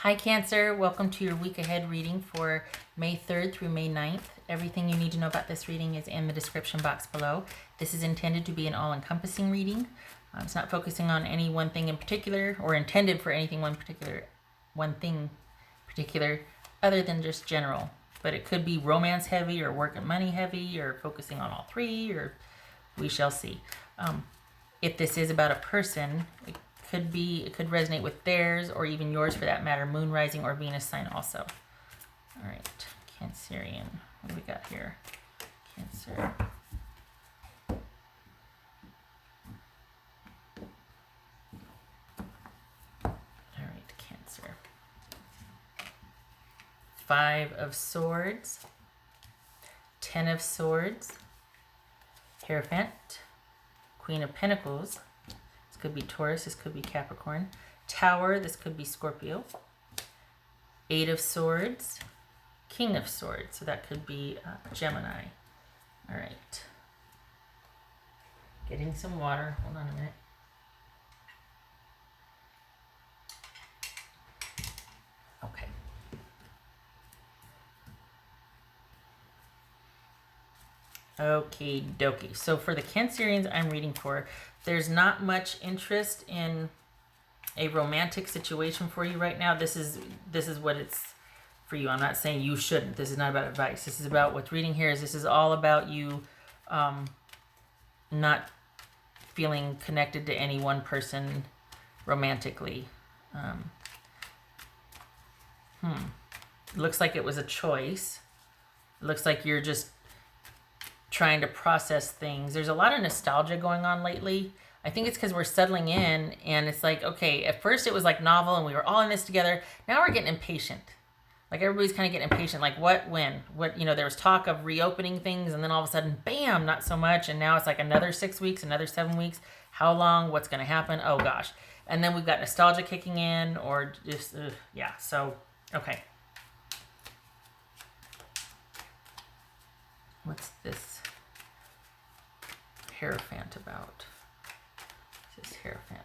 Hi Cancer, welcome to your week ahead reading for May 3rd through May 9th. Everything you need to know about this reading is in the description box below. This is intended to be an all-encompassing reading. It's not focusing on any one thing in particular or intended for anything one thing particular other than just general. But it could be romance heavy or work and money heavy or focusing on all three, or we shall see. If this is about a person, it could resonate with theirs or even yours for that matter, moon, rising, or Venus sign also. All right, Cancerian. What do we got here? Cancer. All right, Cancer. 5 of Swords, 10 of Swords, Hierophant, Queen of Pentacles. This could be Taurus, this could be Capricorn. Tower, this could be Scorpio. 8 of Swords, King of Swords, so that could be Gemini. All right. Getting some water. Hold on a minute. Okay. Okie dokie. So for the Cancerians I'm reading for, there's not much interest in a romantic situation for you right now. This is what it's for you. I'm not saying you shouldn't. This is not about advice. This is about what's reading here. This is all about you not feeling connected to any one person romantically. Looks like it was a choice. It looks like you're just trying to process things. There's a lot of nostalgia going on lately. I think it's because we're settling in and it's like, okay, at first it was like novel and we were all in this together. Now we're getting impatient. Like everybody's kind of getting impatient. Like what, when, what, there was talk of reopening things and then all of a sudden, bam, not so much. And now it's like another 6 weeks, another 7 weeks. How long? What's going to happen? Oh gosh. And then we've got nostalgia kicking in or just, yeah. So, okay. What's this Hierophant about? This is Hierophant.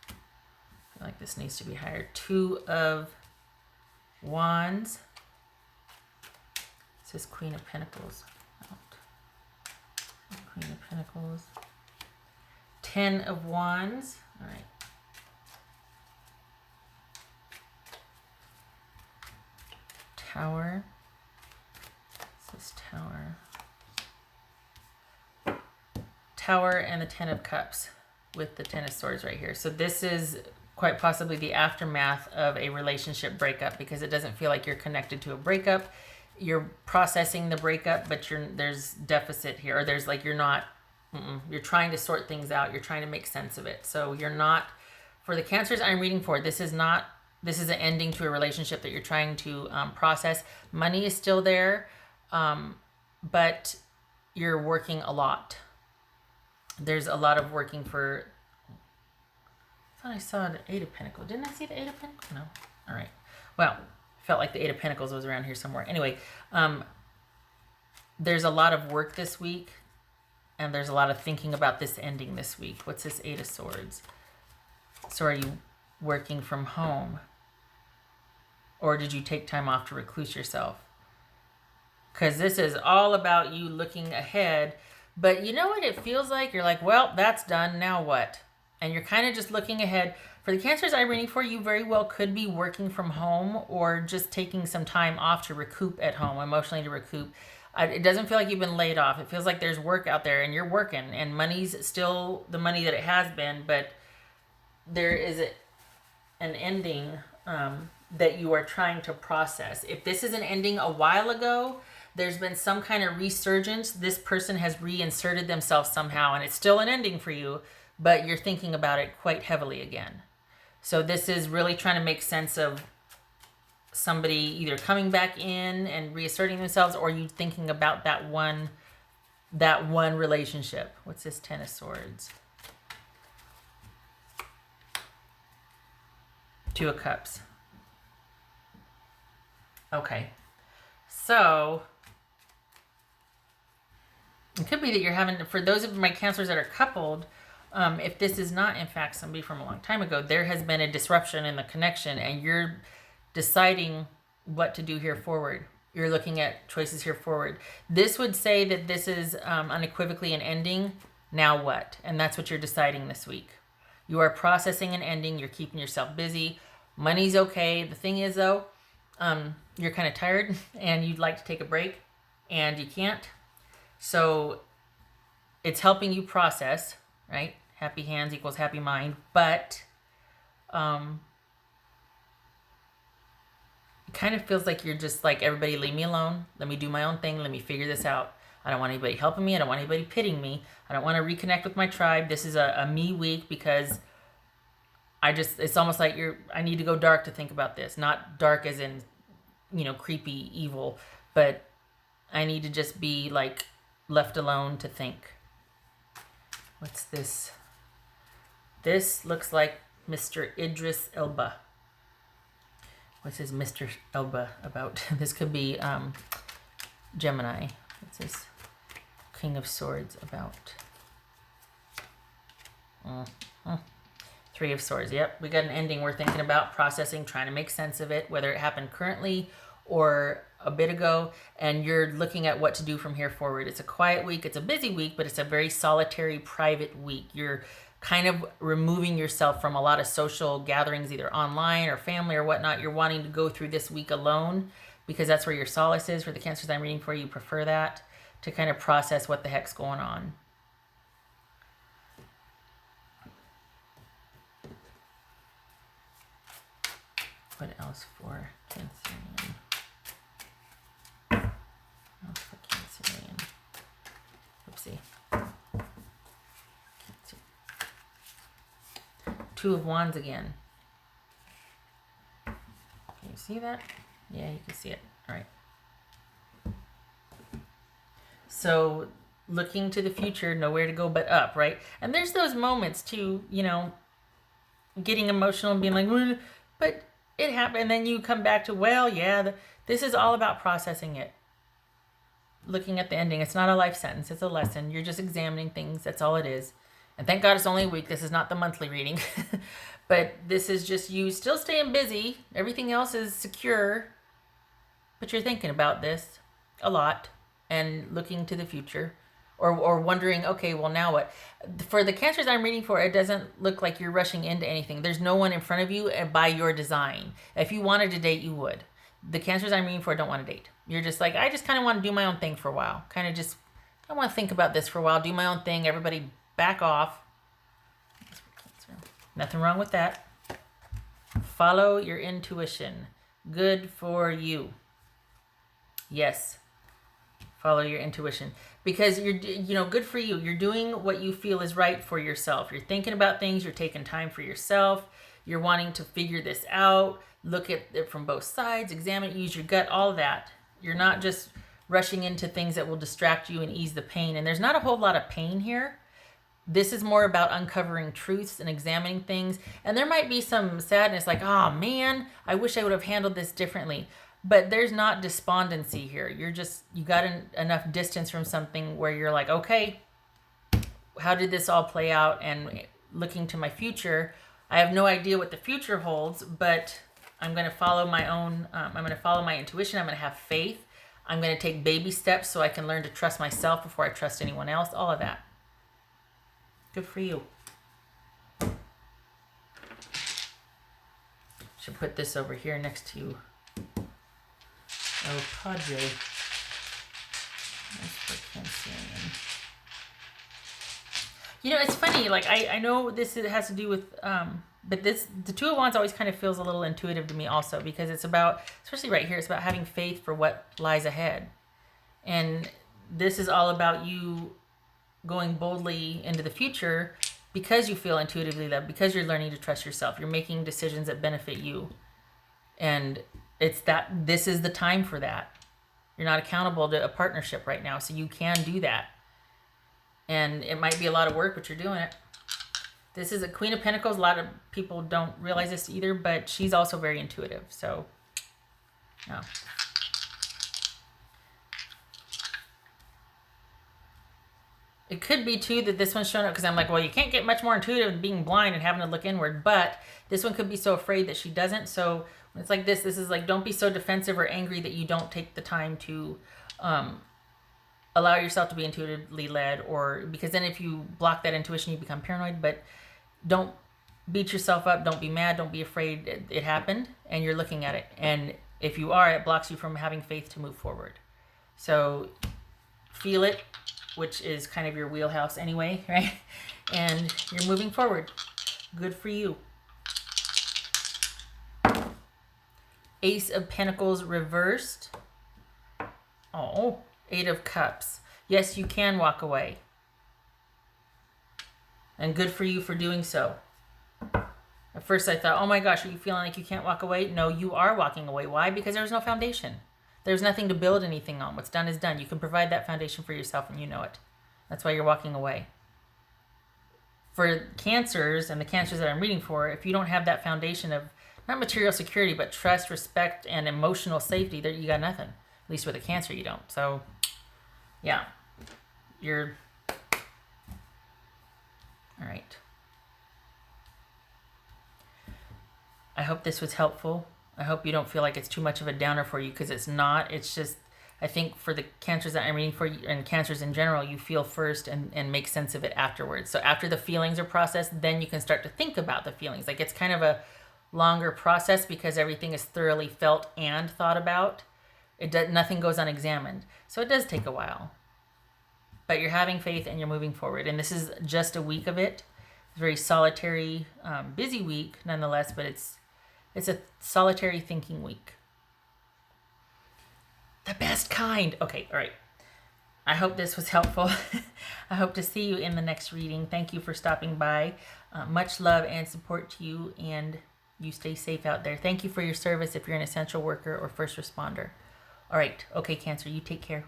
I feel like this needs to be higher. 2 of Wands. This is Queen of Pentacles. Out. Queen of Pentacles. 10 of Wands. All right. Tower. This is Tower. Tower and the 10 of Cups with the 10 of Swords right here. So this is quite possibly the aftermath of a relationship breakup because it doesn't feel like you're connected to a breakup. You're processing the breakup, but there's deficit here, or there's like you're you're trying to sort things out. You're trying to make sense of it. So you're not, for the Cancers I'm reading for, this is an ending to a relationship that you're trying to process. Money is still there, but you're working a lot. There's a lot of working for, I thought I saw the 8 of Pentacles. Didn't I see the 8 of Pentacles? No. All right. Well, felt like the 8 of Pentacles was around here somewhere. Anyway, there's a lot of work this week, and there's a lot of thinking about this ending this week. What's this 8 of Swords? So are you working from home? Or did you take time off to recluse yourself? Because this is all about you looking ahead. But you know what it feels like? You're like, well, that's done. Now what? And you're kind of just looking ahead. For the Cancers I'm reading for, you very well could be working from home or just taking some time off to recoup at home, emotionally to recoup. It doesn't feel like you've been laid off. It feels like there's work out there and you're working and money's still the money that it has been, but there is an ending that you are trying to process. If this is an ending a while ago, there's been some kind of resurgence. This person has reinserted themselves somehow, and it's still an ending for you, but you're thinking about it quite heavily again. So this is really trying to make sense of somebody either coming back in and reasserting themselves, or you thinking about that one relationship. What's this 10 of Swords? 2 of Cups. Okay. So it could be that you're having, for those of my Cancers that are coupled, if this is not in fact somebody from a long time ago, there has been a disruption in the connection and you're deciding what to do here forward. You're looking at choices here forward. This would say that this is unequivocally an ending. Now what? And that's what you're deciding this week. You are processing an ending. You're keeping yourself busy. Money's okay. The thing is, though, you're kind of tired and you'd like to take a break and you can't. So it's helping you process, right? Happy hands equals happy mind. But it kind of feels like you're just like, everybody leave me alone. Let me do my own thing. Let me figure this out. I don't want anybody helping me. I don't want anybody pitying me. I don't want to reconnect with my tribe. This is a me week because it's almost like I need to go dark to think about this. Not dark as in, creepy, evil, but I need to just be like left alone to think. What's this? This looks like Mr. Idris Elba. What says Mr. Elba about? This could be Gemini. What's this? King of Swords about? Three of Swords. Yep, we got an ending we're thinking about, processing, trying to make sense of it, whether it happened currently or a bit ago, and you're looking at what to do from here forward. It's a quiet week. It's a busy week, but it's a very solitary, private week. You're kind of removing yourself from a lot of social gatherings, either online or family or whatnot. You're wanting to go through this week alone because that's where your solace is. For the Cancers I'm reading for, you prefer that to kind of process what the heck's going on. What else for Cancerian? Oopsie. Two of Wands again. Can you see that? Yeah, you can see it. All right. So looking to the future, nowhere to go but up, right? And there's those moments too, getting emotional and being like, but it happened. And then you come back to, well, yeah, this is all about processing it. Looking at the ending. It's not a life sentence. It's a lesson. You're just examining things. That's all it is. And thank God it's only a week. This is not the monthly reading. But this is just you still staying busy. Everything else is secure. But you're thinking about this a lot and looking to the future. Or wondering, okay, well, now what? For the Cancers I'm reading for, it doesn't look like you're rushing into anything. There's no one in front of you by your design. If you wanted to date, you would. The Cancers I'm reading for don't want to date. You're just like, I just kind of want to do my own thing for a while. I want to think about this for a while, do my own thing. Everybody back off. Nothing wrong with that. Follow your intuition. Good for you. Yes. Follow your intuition. Because you're, good for you. You're doing what you feel is right for yourself. You're thinking about things. You're taking time for yourself. You're wanting to figure this out. Look at it from both sides. Examine it. Use your gut. All of that. You're not just rushing into things that will distract you and ease the pain. And there's not a whole lot of pain here. This is more about uncovering truths and examining things. And there might be some sadness like, oh man, I wish I would have handled this differently. But there's not despondency here. You got enough distance from something where you're like, okay, how did this all play out? And looking to my future, I have no idea what the future holds, but I'm going to follow my own, I'm going to follow my intuition. I'm going to have faith. I'm going to take baby steps so I can learn to trust myself before I trust anyone else. All of that. Good for you. Should put this over here next to El Padre. That's for Cancerian. It's funny. Like I know this has to do with, but the Two of Wands always kind of feels a little intuitive to me also, because it's about, especially right here, it's about having faith for what lies ahead, and this is all about you going boldly into the future because you feel intuitively that, because you're learning to trust yourself, you're making decisions that benefit you, and it's that this is the time for that. You're not accountable to a partnership right now, so you can do that. And it might be a lot of work, but you're doing it. This is a Queen of Pentacles. A lot of people don't realize this either, but she's also very intuitive. So, no. It could be too that this one's showing up because I'm like, well, you can't get much more intuitive than being blind and having to look inward. But this one could be so afraid that she doesn't. So when it's like this is like, don't be so defensive or angry that you don't take the time to allow yourself to be intuitively led, or because then if you block that intuition, you become paranoid. But don't beat yourself up. Don't be mad. Don't be afraid. It happened and you're looking at it. And if you are, it blocks you from having faith to move forward. So feel it, which is kind of your wheelhouse anyway, right? And you're moving forward. Good for you. Ace of Pentacles reversed. Oh, Eight of Cups. Yes, you can walk away. And good for you for doing so. At first I thought, oh my gosh, are you feeling like you can't walk away? No, you are walking away. Why? Because there's no foundation. There's nothing to build anything on. What's done is done. You can provide that foundation for yourself and you know it. That's why you're walking away. For Cancers and the Cancers that I'm reading for, if you don't have that foundation of not material security, but trust, respect, and emotional safety, there you got nothing. At least with a Cancer, you don't. So, yeah. You're... All right. I hope this was helpful. I hope you don't feel like it's too much of a downer for you, because it's not. It's just, I think for the Cancers that I'm reading for, and Cancers in general, you feel first and make sense of it afterwards. So after the feelings are processed, then you can start to think about the feelings. Like it's kind of a longer process because everything is thoroughly felt and thought about. Nothing goes unexamined. So it does take a while. But you're having faith and you're moving forward. And this is just a week of it. It's a very solitary, busy week nonetheless, but it's a solitary thinking week. The best kind. Okay, all right. I hope this was helpful. I hope to see you in the next reading. Thank you for stopping by. Much love and support to you, and you stay safe out there. Thank you for your service if you're an essential worker or first responder. All right. Okay, Cancer, you take care.